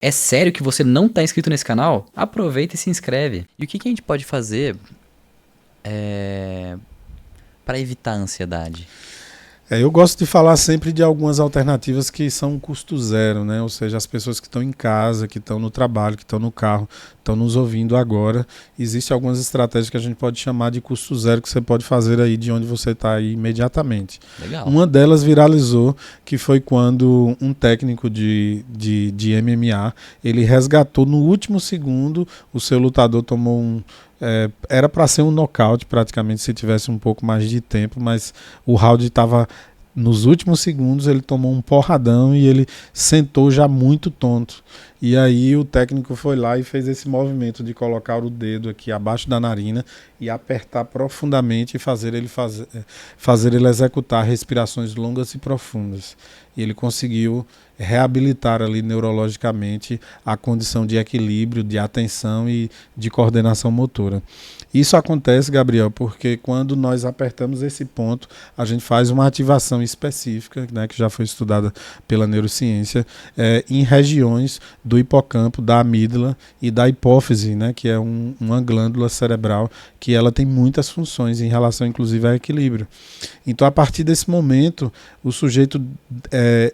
É sério que você não tá inscrito nesse canal? Aproveita e se inscreve. E o que a gente pode fazer para evitar a ansiedade? Eu gosto de falar sempre de algumas alternativas que são custo zero, né? Ou seja, as pessoas que estão em casa, que estão no trabalho, que estão no carro, estão nos ouvindo agora. Existem algumas estratégias que a gente pode chamar de custo zero que você pode fazer aí de onde você está aí imediatamente. Legal. Uma delas viralizou, que foi quando um técnico de MMA, ele resgatou no último segundo, o seu lutador tomou era para ser um nocaute praticamente se tivesse um pouco mais de tempo, mas o round estava nos últimos segundos, ele tomou um porradão e ele sentou já muito tonto. E aí o técnico foi lá e fez esse movimento de colocar o dedo aqui abaixo da narina e apertar profundamente e fazer ele executar respirações longas e profundas. E ele conseguiu reabilitar ali neurologicamente a condição de equilíbrio, de atenção e de coordenação motora. Isso acontece, Gabriel, porque quando nós apertamos esse ponto, a gente faz uma ativação específica, né, que já foi estudada pela neurociência, em regiões do hipocampo, da amígdala e da hipófise, né, que é uma glândula cerebral que ela tem muitas funções em relação, inclusive, ao equilíbrio. Então, a partir desse momento, o sujeito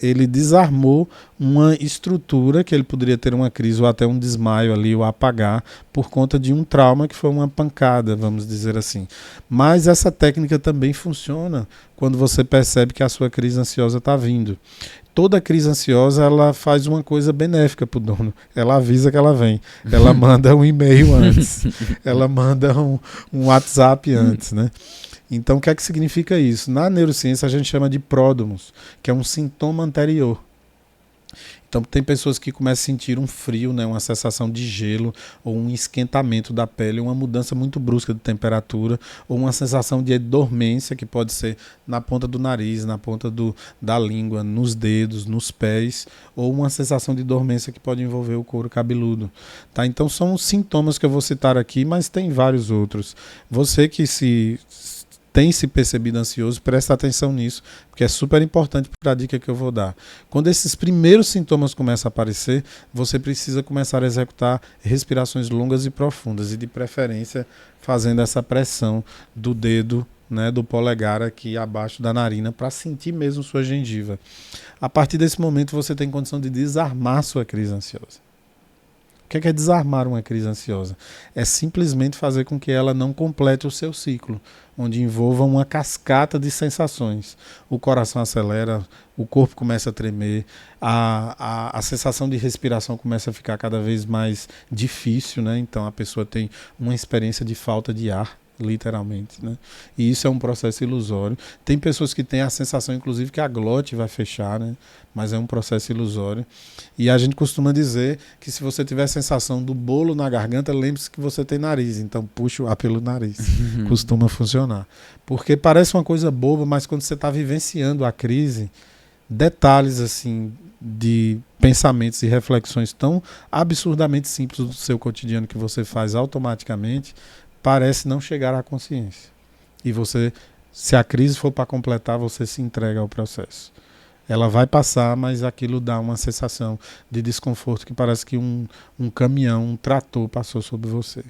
ele desarmou uma estrutura que ele poderia ter uma crise ou até um desmaio ali, ou apagar, por conta de um trauma que foi uma pancada, vamos dizer assim. Mas essa técnica também funciona quando você percebe que a sua crise ansiosa está vindo. Toda crise ansiosa, ela faz uma coisa benéfica para o dono. Ela avisa que ela vem. Ela manda um e-mail antes. Ela manda um WhatsApp antes, né? Então, o que é que significa isso? Na neurociência, a gente chama de pródromos, que é um sintoma anterior. Então, tem pessoas que começam a sentir um frio, né, uma sensação de gelo, ou um esquentamento da pele, uma mudança muito brusca de temperatura, ou uma sensação de dormência, que pode ser na ponta do nariz, na ponta da língua, nos dedos, nos pés, ou uma sensação de dormência que pode envolver o couro cabeludo. Tá? Então, são os sintomas que eu vou citar aqui, mas tem vários outros. Você que tem se percebido ansioso, presta atenção nisso, porque é super importante para a dica que eu vou dar. Quando esses primeiros sintomas começam a aparecer, você precisa começar a executar respirações longas e profundas, e de preferência fazendo essa pressão do dedo, né, do polegar aqui abaixo da narina, para sentir mesmo sua gengiva. A partir desse momento você tem condição de desarmar sua crise ansiosa. O que é desarmar uma crise ansiosa? É simplesmente fazer com que ela não complete o seu ciclo, onde envolva uma cascata de sensações. O coração acelera, o corpo começa a tremer, a sensação de respiração começa a ficar cada vez mais difícil, né? Então a pessoa tem uma experiência de falta de ar, literalmente, né? E isso é um processo ilusório. Tem pessoas que têm a sensação, inclusive, que a glote vai fechar, né? Mas é um processo ilusório. E a gente costuma dizer que se você tiver a sensação do bolo na garganta, lembre-se que você tem nariz, então puxa o ar pelo nariz. Costuma funcionar. Porque parece uma coisa boba, mas quando você está vivenciando a crise, detalhes assim de pensamentos e reflexões tão absurdamente simples do seu cotidiano que você faz automaticamente, parece não chegar à consciência. E você, se a crise for para completar, você se entrega ao processo. Ela vai passar, mas aquilo dá uma sensação de desconforto que parece que um caminhão, um trator passou sobre você.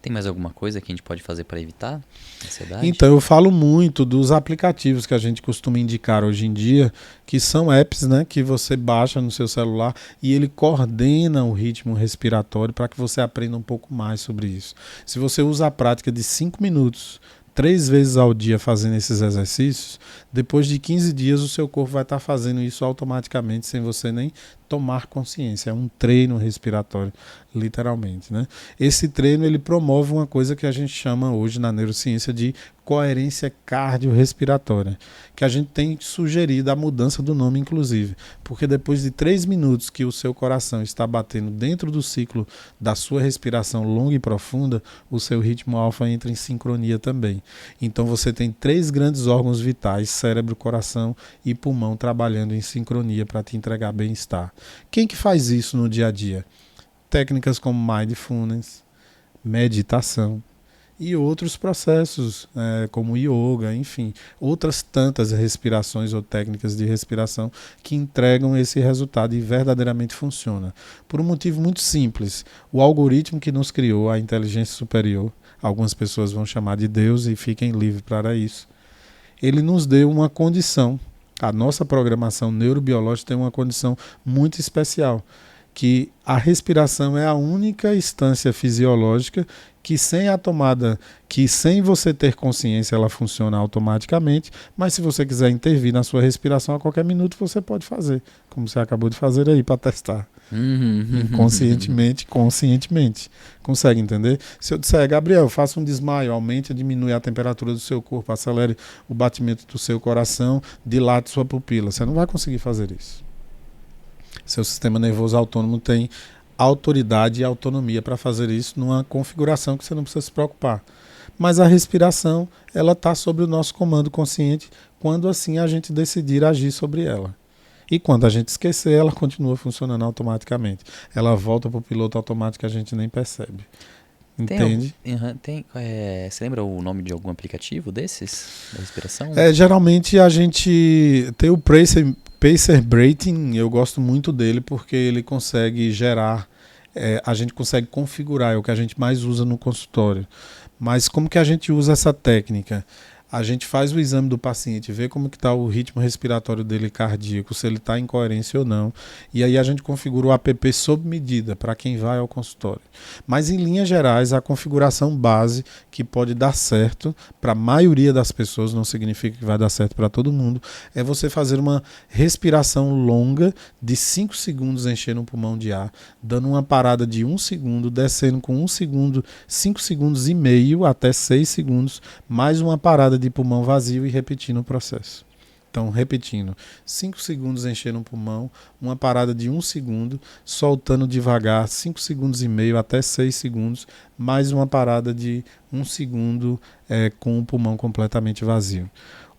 Tem mais alguma coisa que a gente pode fazer para evitar a ansiedade? Então, eu falo muito dos aplicativos que a gente costuma indicar hoje em dia, que são apps, né, que você baixa no seu celular e ele coordena o ritmo respiratório para que você aprenda um pouco mais sobre isso. Se você usa a prática de 5 minutos, 3 vezes ao dia fazendo esses exercícios, depois de 15 dias o seu corpo vai estar fazendo isso automaticamente, sem você nem tomar consciência. É um treino respiratório, literalmente, né? Esse treino ele promove uma coisa que a gente chama hoje na neurociência de coerência cardiorrespiratória, que a gente tem sugerido a mudança do nome, inclusive, porque depois de 3 minutos que o seu coração está batendo dentro do ciclo da sua respiração longa e profunda, o seu ritmo alfa entra em sincronia também. Então você tem 3 grandes órgãos vitais, cérebro, coração e pulmão, trabalhando em sincronia para te entregar bem-estar. Quem que faz isso no dia a dia? Técnicas como mindfulness, meditação e outros processos, como yoga, enfim, outras tantas respirações ou técnicas de respiração que entregam esse resultado e verdadeiramente funciona. Por um motivo muito simples, o algoritmo que nos criou, a inteligência superior, algumas pessoas vão chamar de Deus e fiquem livres para isso, ele nos deu uma condição, a nossa programação neurobiológica tem uma condição muito especial, que a respiração é a única instância fisiológica que sem a tomada, que sem você ter consciência ela funciona automaticamente, mas se você quiser intervir na sua respiração a qualquer minuto você pode fazer, como você acabou de fazer aí para testar. Inconscientemente, conscientemente. Consegue entender? Se eu disser, Gabriel, faça um desmaio, aumente e diminui a temperatura do seu corpo, acelere o batimento do seu coração, dilate sua pupila, você não vai conseguir fazer isso. Seu sistema nervoso autônomo tem autoridade e autonomia para fazer isso numa configuração que você não precisa se preocupar. Mas a respiração, ela está sob o nosso comando consciente quando assim a gente decidir agir sobre ela. E quando a gente esquecer, ela continua funcionando automaticamente. Ela volta para o piloto automático que a gente nem percebe. Entende? Você lembra o nome de algum aplicativo desses? Da respiração? Geralmente a gente tem o Pacer Breathing, eu gosto muito dele porque ele consegue gerar, a gente consegue configurar, é o que a gente mais usa no consultório. Mas como que a gente usa essa técnica? A gente faz o exame do paciente, vê como que está o ritmo respiratório dele cardíaco, se ele está em coerência ou não. E aí a gente configura o app sob medida para quem vai ao consultório. Mas em linhas gerais, a configuração base que pode dar certo para a maioria das pessoas, não significa que vai dar certo para todo mundo, é você fazer uma respiração longa de 5 segundos enchendo o pulmão de ar, dando uma parada de 1 segundo, descendo com 1 segundo, 5 segundos e meio até 6 segundos, mais uma parada de pulmão vazio e repetindo o processo. Então, repetindo, 5 segundos enchendo o pulmão, uma parada de 1 segundo, soltando devagar, 5 segundos e meio até 6 segundos, mais uma parada de 1 segundo com o pulmão completamente vazio.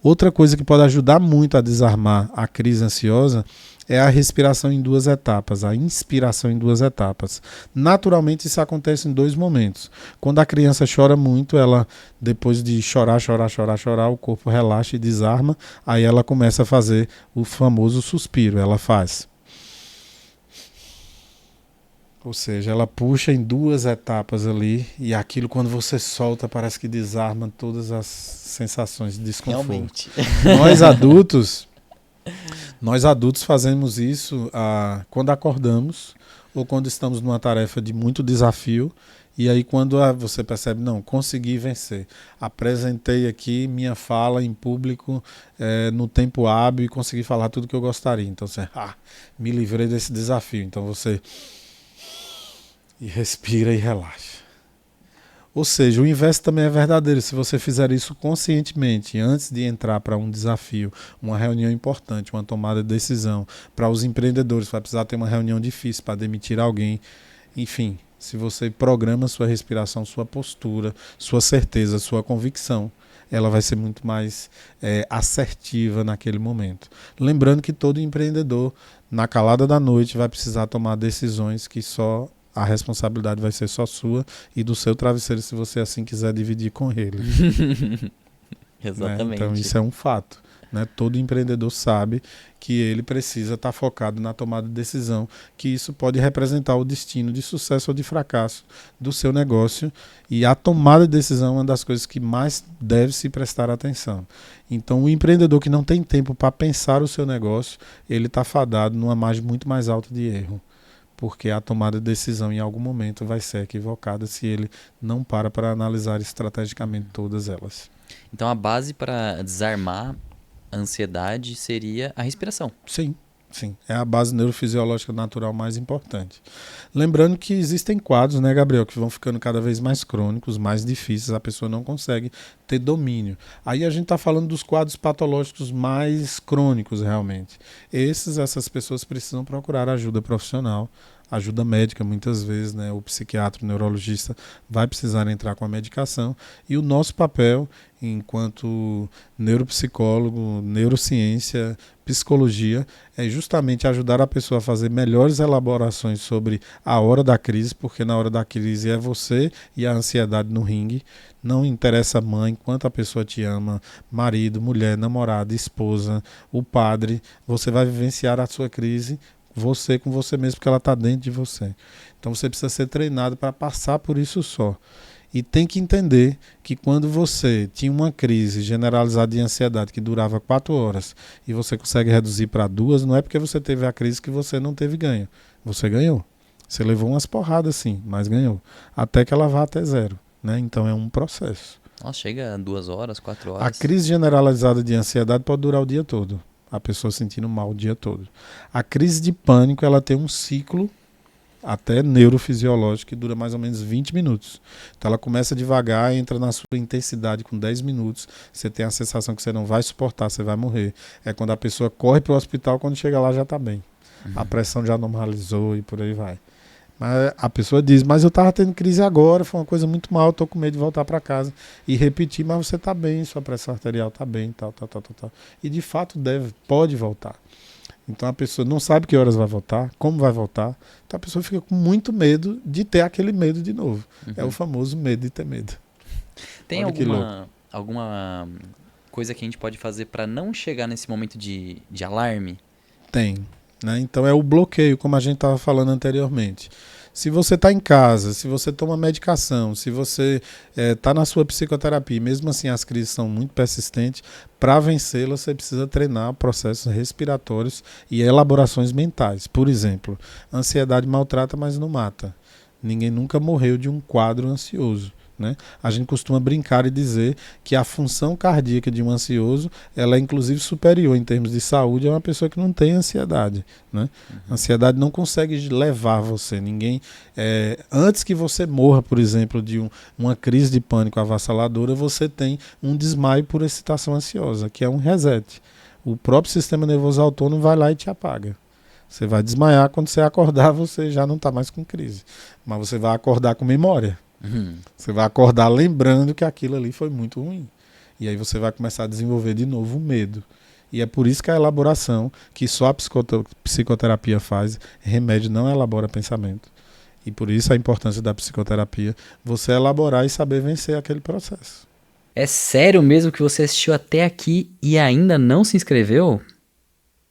Outra coisa que pode ajudar muito a desarmar a crise ansiosa é a respiração em 2 etapas, a inspiração em 2 etapas. Naturalmente isso acontece em 2 momentos. Quando a criança chora muito, ela depois de chorar, o corpo relaxa e desarma, aí ela começa a fazer o famoso suspiro, ela faz. Ou seja, ela puxa em 2 etapas ali e aquilo quando você solta parece que desarma todas as sensações de desconforto. Realmente. Nós adultos fazemos isso quando acordamos ou quando estamos numa tarefa de muito desafio e aí quando você percebe, não, consegui vencer, apresentei aqui minha fala em público no tempo hábil e consegui falar tudo que eu gostaria. Então você, me livrei desse desafio. Então você e respira e relaxa. Ou seja, o inverso também é verdadeiro. Se você fizer isso conscientemente, antes de entrar para um desafio, uma reunião importante, uma tomada de decisão, para os empreendedores, vai precisar ter uma reunião difícil para demitir alguém. Enfim, se você programa sua respiração, sua postura, sua certeza, sua convicção, ela vai ser muito mais assertiva naquele momento. Lembrando que todo empreendedor, na calada da noite, vai precisar tomar decisões que só a responsabilidade vai ser só sua e do seu travesseiro, se você assim quiser dividir com ele. Exatamente. Né? Então isso é um fato. Né? Todo empreendedor sabe que ele precisa estar focado na tomada de decisão, que isso pode representar o destino de sucesso ou de fracasso do seu negócio, e a tomada de decisão é uma das coisas que mais deve se prestar atenção. Então o empreendedor que não tem tempo para pensar o seu negócio, ele está fadado numa margem muito mais alta de erro, porque a tomada de decisão em algum momento vai ser equivocada se ele não para analisar estrategicamente todas elas. Então a base para desarmar a ansiedade seria a respiração. Sim, é a base neurofisiológica natural mais importante. Lembrando que existem quadros, né, Gabriel, que vão ficando cada vez mais crônicos, mais difíceis, a pessoa não consegue ter domínio. Aí a gente está falando dos quadros patológicos mais crônicos realmente. Essas pessoas precisam procurar ajuda profissional, ajuda médica muitas vezes, né? O psiquiatra, o neurologista vai precisar entrar com a medicação. E o nosso papel enquanto neuropsicólogo, neurociência, psicologia, é justamente ajudar a pessoa a fazer melhores elaborações sobre a hora da crise, porque na hora da crise é você e a ansiedade no ringue. Não interessa a mãe, quanto a pessoa te ama, marido, mulher, namorada, esposa, o padre, você vai vivenciar a sua crise você com você mesmo, porque ela está dentro de você. Então você precisa ser treinado para passar por isso só. E tem que entender que quando você tinha uma crise generalizada de ansiedade que durava 4 horas e você consegue reduzir para 2, não é porque você teve a crise que você não teve ganho. Você ganhou. Você levou umas porradas sim, mas ganhou. Até que ela vá até 0. Né? Então é um processo. Nossa, chega a 2 horas, 4 horas. A crise generalizada de ansiedade pode durar o dia todo. A pessoa sentindo mal o dia todo. A crise de pânico, ela tem um ciclo até neurofisiológico que dura mais ou menos 20 minutos. Então ela começa devagar, entra na sua intensidade com 10 minutos, você tem a sensação que você não vai suportar, você vai morrer. É quando a pessoa corre para o hospital, quando chega lá já está bem. A pressão já normalizou e por aí vai. Mas a pessoa diz, mas eu estava tendo crise agora, foi uma coisa muito mal, estou com medo de voltar para casa. E repetir, mas você está bem, sua pressão arterial está bem, tal. E de fato pode voltar. Então a pessoa não sabe que horas vai voltar, como vai voltar. Então a pessoa fica com muito medo de ter aquele medo de novo. É o famoso medo de ter medo. Tem alguma coisa que a gente pode fazer para não chegar nesse momento de alarme? Tem. Né? Então é o bloqueio, como a gente estava falando anteriormente. Se você está em casa, se você toma medicação, se você está na sua psicoterapia, mesmo assim as crises são muito persistentes, para vencê-las você precisa treinar processos respiratórios e elaborações mentais. Por exemplo, ansiedade maltrata, mas não mata. Ninguém nunca morreu de um quadro ansioso. Né? A gente costuma brincar e dizer que a função cardíaca de um ansioso ela é inclusive superior em termos de saúde a uma pessoa que não tem ansiedade. Né? A ansiedade não consegue levar você. Ninguém, antes que você morra, por exemplo, de uma crise de pânico avassaladora, você tem um desmaio por excitação ansiosa, que é um reset. O próprio sistema nervoso autônomo vai lá e te apaga. Você vai desmaiar, quando você acordar, você já não está mais com crise. Mas você vai acordar com memória. Você vai acordar lembrando que aquilo ali foi muito ruim. E aí você vai começar a desenvolver de novo o medo. E é por isso que a elaboração, que só a psicoterapia faz, remédio não elabora pensamento. E por isso a importância da psicoterapia, você elaborar e saber vencer aquele processo. É sério mesmo que você assistiu até aqui e ainda não se inscreveu?